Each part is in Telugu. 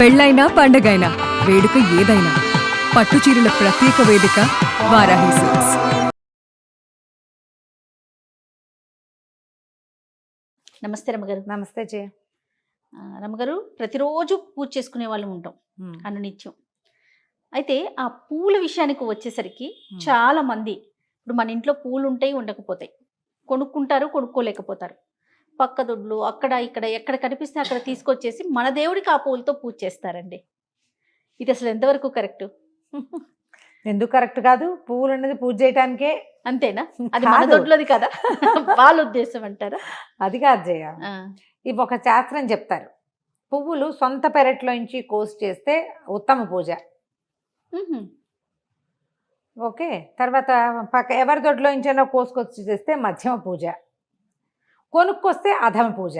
పెళ్ళైనా పండగైనా వేడుక ఏదైనా పట్టు చీరల ప్రత్యేక వేదిక వారాహి సిల్క్స్. నమస్తే రమ్మగారు. నమస్తే జయ. రమ్మగారు, ప్రతిరోజు పూజ చేసుకునే వాళ్ళం ఉంటాం అనునిత్యం. అయితే ఆ పూల విషయానికి వచ్చేసరికి చాలా మంది ఇప్పుడు మన ఇంట్లో పూలు ఉంటాయి, ఉండకపోతాయి, కొనుక్కుంటారు, కొనుక్కోలేకపోతారు. పక్క దొడ్లు అక్కడ ఇక్కడ ఎక్కడ కనిపిస్తే అక్కడ తీసుకొచ్చేసి మన దేవుడికి ఆ పూలతో పూజ చేస్తారండి. ఇది అసలు ఎంతవరకు కరెక్ట్? ఎందుకు కరెక్ట్ కాదు? పువ్వులు ఉన్నది పూజ చేయడానికే. అంతేనా? అది మన దొడ్లోది కదా, వాళ్ళ ఉద్దేశం అంటారా? అది కాదు జయ. ఇవి ఒక శాస్త్రం చెప్తారు. పువ్వులు సొంత పెరట్లోంచి కోసి చేస్తే ఉత్తమ పూజ. ఓకే. తర్వాత పక్క ఎవరి దొడ్లోంచైనా కోసుకొచ్చి చేస్తే మధ్యమ పూజ, కొనుక్కొస్తే అధమ పూజ.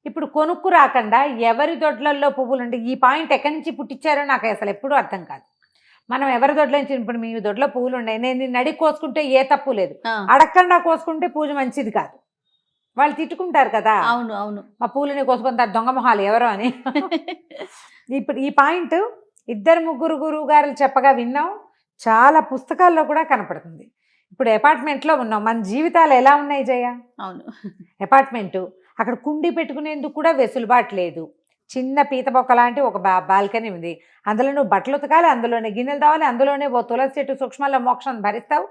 ఇప్పుడు కొనుక్కు రాకుండా ఎవరి దొడ్లలో పువ్వులు అంటే ఈ పాయింట్ ఎక్కడి నుంచి పుట్టించారో నాకు అసలు ఎప్పుడూ అర్థం కాదు. మనం ఎవరి దొడ్లో నుంచి, ఇప్పుడు మీ దొడ్లో పువ్వులు ఉన్నాయి, నేను నిన్ను అడిగి కోసుకుంటే ఏ తప్పు లేదు, అడగకుండా కోసుకుంటే పూజ మంచిది కాదు. వాళ్ళు తిట్టుకుంటారు కదా. అవును అవును, మా పూలని కోసుకుంటారు దొంగ మొహాలు ఎవరో అని. ఇప్పుడు ఈ పాయింట్ ఇద్దరు ముగ్గురు గురువు గారు చెప్పగా విన్నాం, చాలా పుస్తకాల్లో కూడా కనపడుతుంది. ఇప్పుడు అపార్ట్మెంట్లో ఉన్నాం, మన జీవితాలు ఎలా ఉన్నాయి జయ? అవును. అపార్ట్మెంటు, అక్కడ కుండీ పెట్టుకునేందుకు కూడా వెసులుబాటు లేదు. చిన్న పీత బొక్క లాంటి ఒక బాల్కనీ ఉంది, అందులో నువ్వు బట్టలు ఉతకాలి, అందులోనే గిన్నెలు తావాలి, అందులోనే ఓ తులసి చెట్టు సూక్ష్మంలో మోక్షం భరిస్తావు.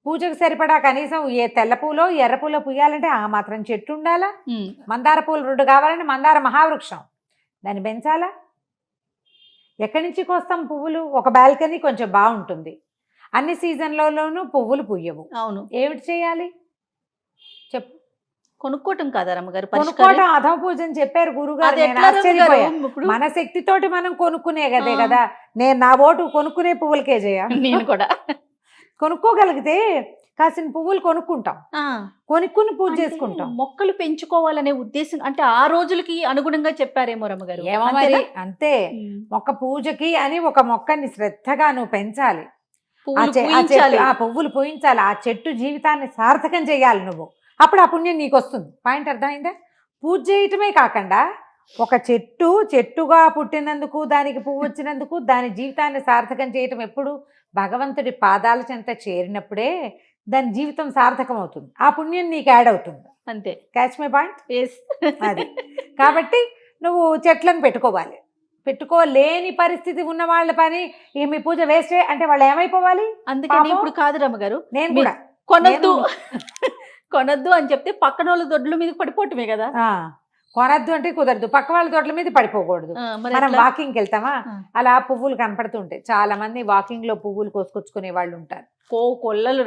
పూజకు సరిపడా కనీసం ఏ తెల్ల పూలో ఎర్ర పూలో పూయాలంటే ఆ మాత్రం చెట్టు ఉండాలా? మందార పూలు 2 కావాలంటే మందార మహావృక్షం, దాన్ని పెంచాలా? ఎక్కడి నుంచి కోస్తాం పువ్వులు? ఒక బాల్కనీ కొంచెం బాగుంటుంది, అన్ని సీజన్లలోనూ పువ్వులు పూయవు. అవును, ఏమిటి చేయాలి చెప్పు? కొనుక్కోవటం కాదా రమ్మగారు? కొనుక్కోవటం అధమ పూజ అని చెప్పారు గురుగారు. మన శక్తితోటి మనం కొనుక్కునే కదే కదా. నేను నా ఓటు కొనుక్కునే పువ్వులకే చేయ. నేను కూడా కొనుక్కోగలిగితే కాసిన పువ్వులు కొనుక్కుంటాం, కొనుక్కుని పూజ చేసుకుంటాం. మొక్కలు పెంచుకోవాలనే ఉద్దేశం అంటే ఆ రోజులకి అనుగుణంగా చెప్పారేమో రమ్మగారు. ఏమో మరి, అంతే. మొక్క పూజకి అని ఒక మొక్కని శ్రద్ధగా నువ్వు పెంచాలి, ఆ పువ్వులు పూయించాలి, ఆ చెట్టు జీవితాన్ని సార్థకం చేయాలి నువ్వు. అప్పుడు ఆ పుణ్యం నీకు వస్తుంది. పాయింట్ అర్థమైందా? పూజ చేయటమే కాకుండా ఒక చెట్టుగా పుట్టినందుకు, దానికి పువ్వు వచ్చినందుకు, దాని జీవితాన్ని సార్థకం చేయటం ఎప్పుడు? భగవంతుడి పాదాల చెంత చేరినప్పుడే దాని జీవితం సార్థకం అవుతుంది, ఆ పుణ్యం నీకు యాడ్ అవుతుంది. అంతే. Catch my point? అది కాబట్టి నువ్వు చెట్లను పెట్టుకోవాలి. పెట్టుకోలేని పరిస్థితి ఉన్న వాళ్ళ పని ఈ మీ పూజ వేస్ట్ అంటే వాళ్ళు ఏమైపోవాలి? అందుకని ఇప్పుడు కాదు రమ్మగారు, నేను కూడా కొనొద్దు అని చెప్తే పక్కన వాళ్ళ దొడ్ల మీద పడిపోవటమే కదా. కొనద్దు అంటే కుదరదు, పక్క వాళ్ళ తోటల మీద పడిపోకూడదు. మనం వాకింగ్కి వెళ్తామా, అలా పువ్వులు కనపడుతుంటాయి. చాలా మంది వాకింగ్ లో పువ్వులు కోసుకొచ్చుకునే వాళ్ళు ఉంటారు, కొల్లలు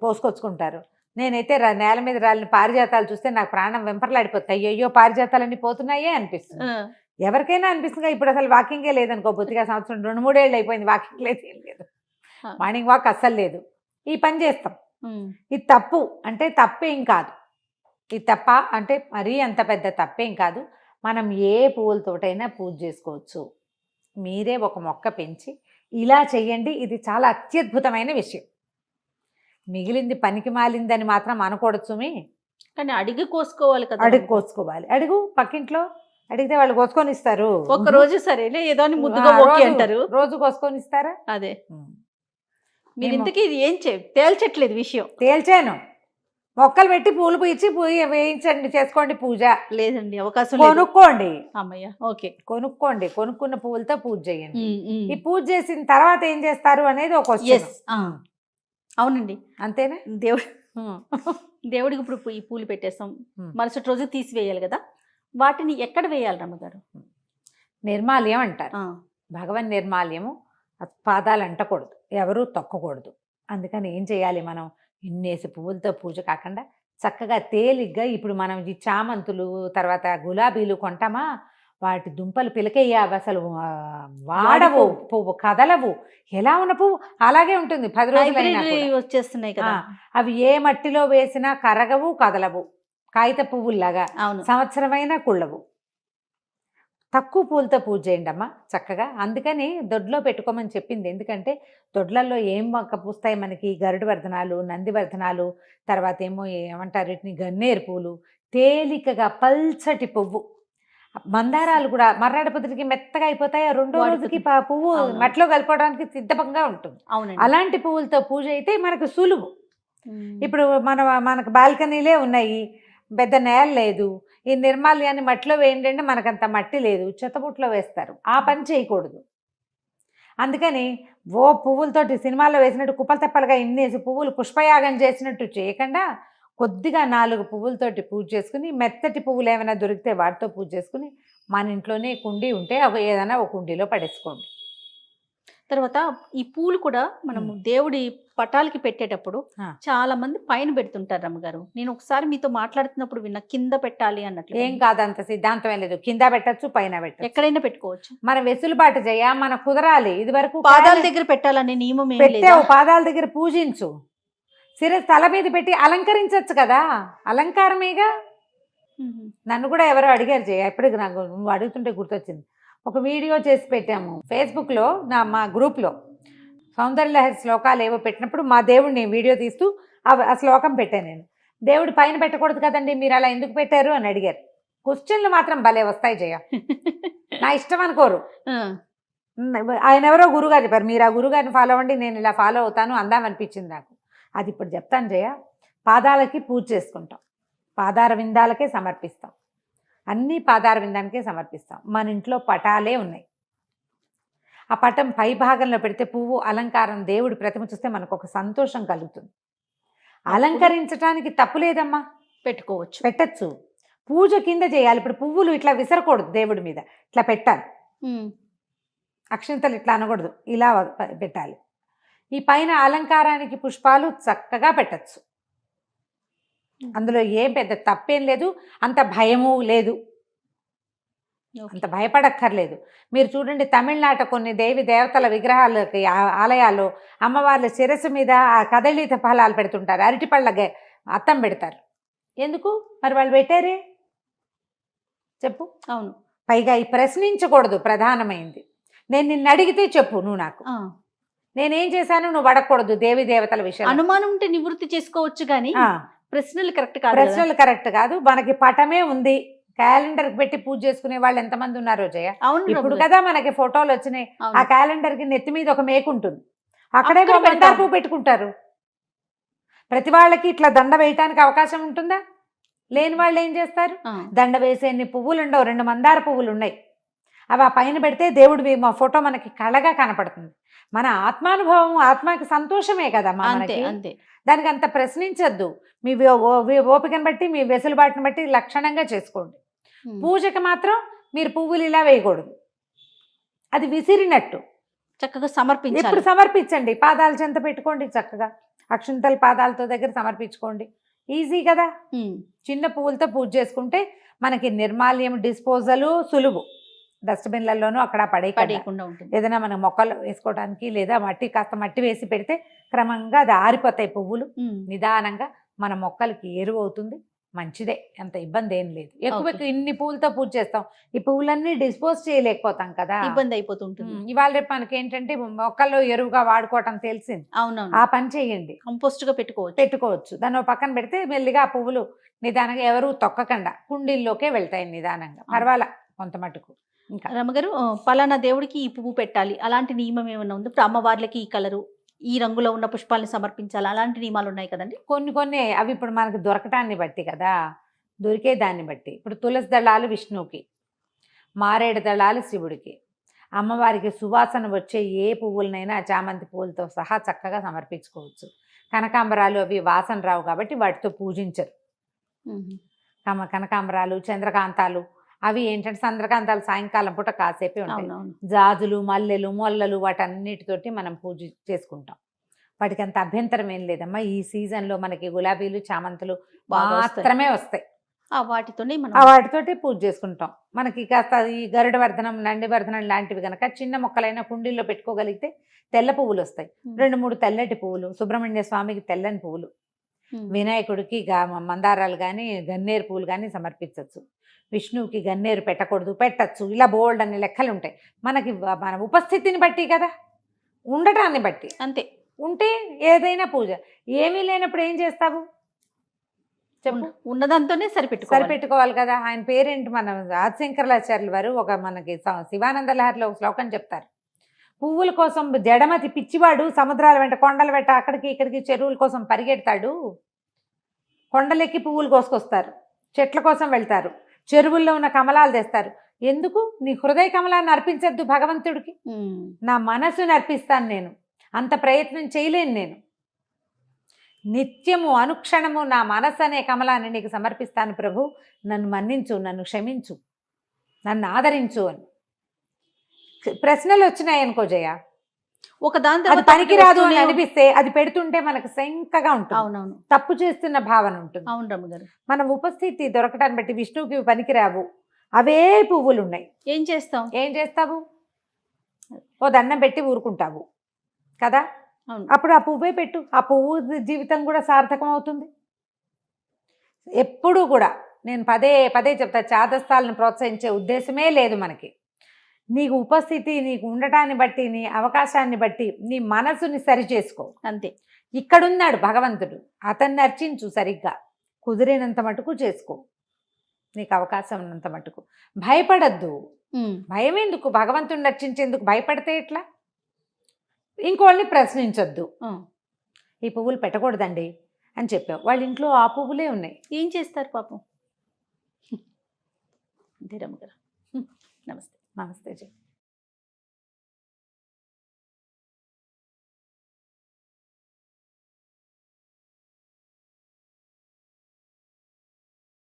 కోసుకొచ్చుకుంటారు. నేనైతే నేల మీద రాలిన పారిజాతాలు చూస్తే నాకు ప్రాణం వెంపర్లాడిపోతాయి. అయ్యో పారిజాతాలన్నీ పోతున్నాయే అనిపిస్తుంది. ఎవరికైనా అనిపిస్తుంది. ఇప్పుడు అసలు వాకింగే లేదనుకో, బొత్తిగా సంవత్సరం 2-3 ఏళ్ళు అయిపోయింది వాకింగ్ లేదు, ఏం లేదు, మార్నింగ్ వాక్ అస్సలు లేదు. ఈ పని చేస్తాం. ఇది తప్పు అంటే తప్పేం కాదు. ఇది తప్ప అంటే మరీ అంత పెద్ద తప్పేం కాదు. మనం ఏ పువ్వులతోటైనా పూజ చేసుకోవచ్చు. మీరే ఒక మొక్క పెంచి ఇలా చెయ్యండి, ఇది చాలా అత్యద్భుతమైన విషయం. మిగిలింది పనికి మాలిందని మాత్రం అనకూడదు సుమి. కానీ అడిగి కోసుకోవాలి కదా. అడిగి కోసుకోవాలి. అడుగు, పక్కింట్లో అడిగితే వాళ్ళు కోసుకొని ఇస్తారు. ఒక రోజు సరేలే ఏదో ముద్దుగా ఓకే అంటారు, రోజు కోసుకొని ఇస్తారా? అదే మీరు ఇంతకీ ఇది ఏం తేల్చట్లేదు విషయం. తేల్చాను, మొక్కలు పెట్టి పూలు పూయించి వేయించండి, చేసుకోండి పూజ. లేదండి, అవకాశం కొనుక్కోండి. అమ్మయ్య, ఓకే, కొనుక్కోండి. కొనుక్కున్న పువ్వులతో పూజ చేయండి. ఈ పూజ చేసిన తర్వాత ఏం చేస్తారు అనేది ఒక క్వశ్చన్. అవునండి, అంతేనా? దేవుడికి ఇప్పుడు ఈ పూలు పెట్టేస్తాం, మరుసటి రోజు తీసివేయాలి కదా, వాటిని ఎక్కడ వేయాలి రమ్మగారు? నిర్మాల్యం అంటారు. భగవన్ నిర్మాల్యము. పాదాలు అంటకూడదు, ఎవరూ తొక్కకూడదు. అందుకని ఏం చేయాలి మనం? ఇన్నేసి పువ్వులతో పూజ కాకుండా చక్కగా తేలిగ్గా, ఇప్పుడు మనం ఈ చామంతులు తర్వాత గులాబీలు కొంటామా, వాటి దుంపలు పిలకయ్యావి, అసలు వాడవు, పువ్వు కదలవు. ఎలా ఉన్న పువ్వు అలాగే ఉంటుంది 10 రోజులైనా వచ్చేస్తున్నాయి కదా. అవి ఏ మట్టిలో వేసినా కరగవు, కదలవు, కాగిత పువ్వుల్లాగా సంవత్సరమైనా కుళ్ళవు. తక్కువ పూలతో పూజ చేయండి అమ్మ చక్కగా. అందుకని దొడ్లో పెట్టుకోమని చెప్పింది. ఎందుకంటే దొడ్లలో ఏం మొక్క పూస్తాయి మనకి? గరుడు వర్ధనాలు, నందివర్ధనాలు, తర్వాత ఏమో ఏమంటారు వీటిని, గన్నేరు పూలు. తేలికగా పల్చటి పువ్వు, మందారాలు కూడా మర్నాడు పొద్దుటికి మెత్తగా అయిపోతాయి, రెండో రోజుకి పువ్వు అవును. మట్టిలో కలుపుకోవడానికి సిద్ధంగా ఉంటుంది. అవునండి. అలాంటి పువ్వులతో పూజ అయితే మనకు సులువు. ఇప్పుడు మనకు బాల్కనీలే ఉన్నాయి, పెద్ద నేల లేదు, ఈ నిర్మాల్యాన్ని మట్టిలో వేయండి అంటే మనకంత మట్టి లేదు, చెత్తబుట్లో వేస్తారు. ఆ పని చేయకూడదు. అందుకని పువ్వులతోటి సినిమాల్లో వేసినట్టు కుప్పలు తెప్పలుగా ఇన్నేసి పువ్వులు పుష్పయాగం చేసినట్టు చేయకుండా కొద్దిగా 4 పువ్వులతోటి పూజ చేసుకుని, మెత్తటి పువ్వులు ఏమైనా దొరికితే వాటితో పూజ చేసుకుని, మన ఇంట్లోనే కుండీ ఉంటే ఏదైనా ఒక కుండీలో పడేసుకోండి. తర్వాత ఈ పూలు కూడా మనం దేవుడి పటాలకి పెట్టేటప్పుడు చాలా మంది పైన పెడుతుంటారు రమ్మగారు. నేను ఒకసారి మీతో మాట్లాడుతున్నప్పుడు విన్నా కింద పెట్టాలి అన్నట్లు. ఏం కాదంత సిద్ధాంతం లేదు, కింద పెట్టచ్చు పైన పెట్టచ్చు, ఎక్కడైనా పెట్టుకోవచ్చు. మనం వెసులుబాటు చేయ, మన కుదరాలి. ఇది వరకు పాదాల దగ్గర పెట్టాలనే నియమం ఏం లేదు. పెట్టావు, పాదాల దగ్గర పూజించు, శిరస్సు తల మీద పెట్టి అలంకరించచ్చు కదా, అలంకారమేగా. నన్ను కూడా ఎవరో అడిగారు జయ, ఎప్పటికి నాకు నువ్వు అడుగుతుంటే గుర్తొచ్చింది. ఒక వీడియో చేసి పెట్టాము ఫేస్బుక్లో, మా గ్రూప్లో సౌందర్యలహరి శ్లోకాలు ఏవో పెట్టినప్పుడు మా దేవుడిని వీడియో తీస్తూ ఆ శ్లోకం పెట్టాను నేను. దేవుడి పైన పెట్టకూడదు కదండి, మీరు అలా ఎందుకు పెట్టారు అని అడిగారు. క్వశ్చన్లు మాత్రం భలే వస్తాయి జయ, నా ఇష్టం అనుకోరు. ఆయన ఎవరో గురుగారు చెప్పారు, మీరు ఆ గురుగారిని ఫాలో అవ్వండి, నేను ఇలా ఫాలో అవుతాను అందామనిపించింది నాకు. అది ఇప్పుడు చెప్తాను జయ. పాదాలకి పూజ చేసుకుంటాం, పాదార విందాలకే సమర్పిస్తాం, అన్నీ పాదార విందానికే సమర్పిస్తాం. మన ఇంట్లో పటాలే ఉన్నాయి, ఆ పటం పై భాగంలో పెడితే పువ్వు అలంకారం, దేవుడి ప్రతిమ చూస్తే మనకు ఒక సంతోషం కలుగుతుంది. అలంకరించడానికి తప్పు లేదమ్మా, పెట్టుకోవచ్చు, పెట్టచ్చు. పూజ కింద చేయాలి. ఇప్పుడు పువ్వులు ఇట్లా విసరకూడదు, దేవుడి మీద ఇట్లా పెట్టాలి, అక్షింతలు ఇట్లా అనకూడదు, ఇలా పెట్టాలి. ఈ పైన అలంకారానికి పుష్పాలు చక్కగా పెట్టచ్చు, అందులో ఏం పెద్ద తప్పేం లేదు, అంత భయము లేదు, అంత భయపడక్కర్లేదు. మీరు చూడండి, తమిళనాట కొన్ని దేవి దేవతల విగ్రహాలకి ఆలయాల్లో అమ్మవార్ల శిరస్సు మీద ఆ కదళిత ఫలాలు పెడుతుంటారు, అరటిపళ్ళ అద్దం పెడతారు. ఎందుకు మరి వాళ్ళు పెట్టారే చెప్పు? అవును. పైగా ఈ ప్రశ్నించకూడదు, ప్రధానమైంది. నేను నిన్ను అడిగితే చెప్పు, నువ్వు నాకు నేనేం చేశాను నువ్వు అడగకూడదు. దేవి దేవతల విషయం అనుమానం ఉంటే నివృత్తి చేసుకోవచ్చు, కానీ ప్రశ్నలు కరెక్ట్ కాదు. ప్రశ్నలు కరెక్ట్ కాదు. మనకి పటమే ఉంది, క్యాలెండర్ పెట్టి పూజ చేసుకునే వాళ్ళు ఎంతమంది ఉన్నారో జయ. ఇప్పుడు కదా మనకి ఫోటోలు వచ్చినాయి, ఆ క్యాలెండర్ కి నెత్తి మీద ఒక మేకు ఉంటుంది, అక్కడే మందార పువ్వు పెట్టుకుంటారు. ప్రతి వాళ్ళకి ఇట్లా దండ వేయటానికి అవకాశం ఉంటుందా? లేని వాళ్ళు ఏం చేస్తారు, దండ వేసేన్ని పువ్వులు ఉండవు, 2 మందార పువ్వులు ఉన్నాయి, అవి ఆ పైన పెడితే దేవుడి మా ఫోటో మనకి కళగా కనపడుతుంది. మన ఆత్మానుభవం, ఆత్మకి సంతోషమే కదా మనకి. దానికి అంత ప్రశ్నించద్దు. మీ ఓపికను బట్టి, మీ వెసులుబాటును బట్టి లక్షణంగా చేసుకోండి. పూజకి మాత్రం మీరు పువ్వులు ఇలా వేయకూడదు, అది విసిరినట్టు. చక్కగా సమర్పించాలి. ఇప్పుడు సమర్పించండి, పాదాల చెంత పెట్టుకోండి, చక్కగా అక్షింతల పాదాలతో దగ్గర సమర్పించుకోండి, ఈజీ కదా. చిన్న పువ్వులతో పూజ చేసుకుంటే మనకి నిర్మాల్యం, డిస్పోజల్ సులువు. డస్ట్బిన్లలోనూ అక్కడ పడేయకుండా ఉంటుంది. ఏదైనా మనం మొక్కలు వేసుకోవడానికి లేదా కాస్త మట్టి వేసి పెడితే క్రమంగా అది ఆరిపోతాయి పువ్వులు. నిదానంగా మన మొక్కలకి ఎరువు అవుతుంది, మంచిదే, అంత ఇబ్బంది ఏం లేదు. ఎక్కువ ఇన్ని పువ్వులతో పూజ చేస్తాం, ఈ పువ్వులన్నీ డిస్పోజ్ చేయలేకపోతాం కదా, ఇబ్బంది అయిపోతుంటుంది. ఇవాళ రేపు మనకి ఏంటంటే మొక్కల్లో ఎరువుగా వాడుకోవటం తెలిసింది. అవునవును, ఆ పని చేయండి, కంపోస్ట్ గా పెట్టుకోవచ్చు. దాన్ని పక్కన పెడితే మెల్లిగా ఆ పువ్వులు నిదానంగా ఎవరు తొక్కకుండా కుండీల్లోకే వెళ్తాయి నిదానంగా, పర్వాలా కొంత మటుకు. ఇంకా రమ్మగారు, పలానా దేవుడికి ఈ పువ్వు పెట్టాలి అలాంటి నియమం ఏమైనా ఉంది? ఇప్పుడు అమ్మవార్లకి ఈ కలరు, ఈ రంగులో ఉన్న పుష్పాలను సమర్పించాలి, అలాంటి నియమాలు ఉన్నాయి కదండి? కొన్ని అవి ఇప్పుడు మనకు దొరకటాన్ని బట్టి కదా, దొరికే దాన్ని బట్టి. ఇప్పుడు తులసి దళాలు విష్ణువుకి, మారేడు దళాలు శివుడికి, అమ్మవారికి సువాసన వచ్చే ఏ పువ్వులనైనా చామంతి పువ్వులతో సహా చక్కగా సమర్పించుకోవచ్చు. కనకాంబరాలు అవి వాసన రావు కాబట్టి వాటితో పూజించరు. కనకాంబరాలు, చంద్రకాంతాలు అవి ఏంటంటే చంద్రకాంతాలు సాయంకాలం పూట కాసేపే ఉంటాయి. జాజులు, మల్లెలు, మొల్లలు వాటన్నిటితోటి మనం పూజ చేసుకుంటాం. వాటికి అంత అభ్యంతరం ఏం లేదమ్మా. ఈ సీజన్లో మనకి గులాబీలు, చామంతులు మాత్రమే వస్తాయి, వాటితోటి పూజ చేసుకుంటాం. మనకి కాస్త ఈ గరుడ వర్ధనం, నంది వర్ధనం లాంటివి కనుక చిన్న మొక్కలైనా కుండీల్లో పెట్టుకోగలిగితే తెల్ల పువ్వులు వస్తాయి. 2-3 తెల్లటి పువ్వులు, సుబ్రహ్మణ్య స్వామికి తెల్లని పువ్వులు, వినాయకుడికి మందారాలు కానీ గన్నేరు పువ్వులు కానీ సమర్పించవచ్చు. విష్ణువుకి గన్నేరు పెట్టకూడదు, పెట్టచ్చు. ఇలా బోల్డ్ అన్ని లెక్కలు ఉంటాయి. మనకి మన ఉపస్థితిని బట్టి కదా, ఉండటాన్ని బట్టి. అంతే. ఉంటే ఏదైనా పూజ. ఏమీ లేనప్పుడు ఏం చేస్తావు? చెప్పు. ఉన్నదాంతోనే సరిపెట్టుకోవాలి. సరిపెట్టుకోవాలి కదా. ఆయన పేరేంటి, మన ఆదిశంకరాచార్యుల వారు ఒక మనకి శివానంద లహరిలో ఒక శ్లోకం చెప్తారు. పువ్వుల కోసం జడమతి పిచ్చివాడు సముద్రాల వెంట కొండల వెంట అక్కడికి ఇక్కడికి చెరువుల కోసం పరిగెడతాడు. కొండలెక్కి పువ్వులు కోసుకొస్తారు, చెట్ల కోసం వెళ్తారు, చెరువుల్లో ఉన్న కమలాలు తెస్తారు. ఎందుకు? నీ హృదయ కమలాన్ని అర్పించద్దు భగవంతుడికి? నా మనసుని అర్పిస్తాను నేను, అంత ప్రయత్నం చేయలేను నేను. నిత్యము అనుక్షణము నా మనసు అనే కమలాన్ని నీకు సమర్పిస్తాను ప్రభు, నన్ను మన్నించు, నన్ను క్షమించు, నన్ను ఆదరించు అని. ప్రశ్నలు వచ్చినాయి అనుకో జయ, ఒక దాని అది పనికిరాదు అని అనిపిస్తే అది పెడుతుంటే మనకు శంకగా ఉంటుంది. అవునవును, తప్పు చేస్తున్న భావన ఉంటుంది. అవును రమ్మగారు. మనం ఉపస్థితి దొరకటాన్ని బట్టి విష్ణువుకి పనికిరావు అవే పువ్వులు ఉన్నాయి. ఏం చేస్తాం? ఏం చేస్తావు? ఓ దండం పెట్టి ఊరుకుంటావు కదా. అవును. అప్పుడు ఆ పువ్వే పెట్టు, ఆ పువ్వు జీవితం కూడా సార్థకం అవుతుంది. ఎప్పుడూ కూడా నేను పదే పదే చెప్తా, చాదస్తాలను ప్రోత్సహించే ఉద్దేశమే లేదు మనకి. నీకు ఉపస్థితి, నీకు ఉండటాన్ని బట్టి, నీ అవకాశాన్ని బట్టి నీ మనసుని సరి చేసుకో, అంతే. ఇక్కడున్నాడు భగవంతుడు, అతన్ని అర్చించు సరిగ్గా, కుదిరినంత మటుకు చేసుకో, నీకు అవకాశం ఉన్నంత మటుకు. భయపడద్దు. భయం ఎందుకు? భగవంతుడిని అర్చించేందుకు భయపడితే ఎట్లా? ఇంకోళ్ళని ప్రశ్నించొద్దు. ఈ పువ్వులు పెట్టకూడదండి అని చెప్పావు, వాళ్ళ ఇంట్లో ఆ పువ్వులే ఉన్నాయి, ఏం చేస్తారు పాపం? అంతే రమ్మగారు. నమస్తే. నమస్తే జీ.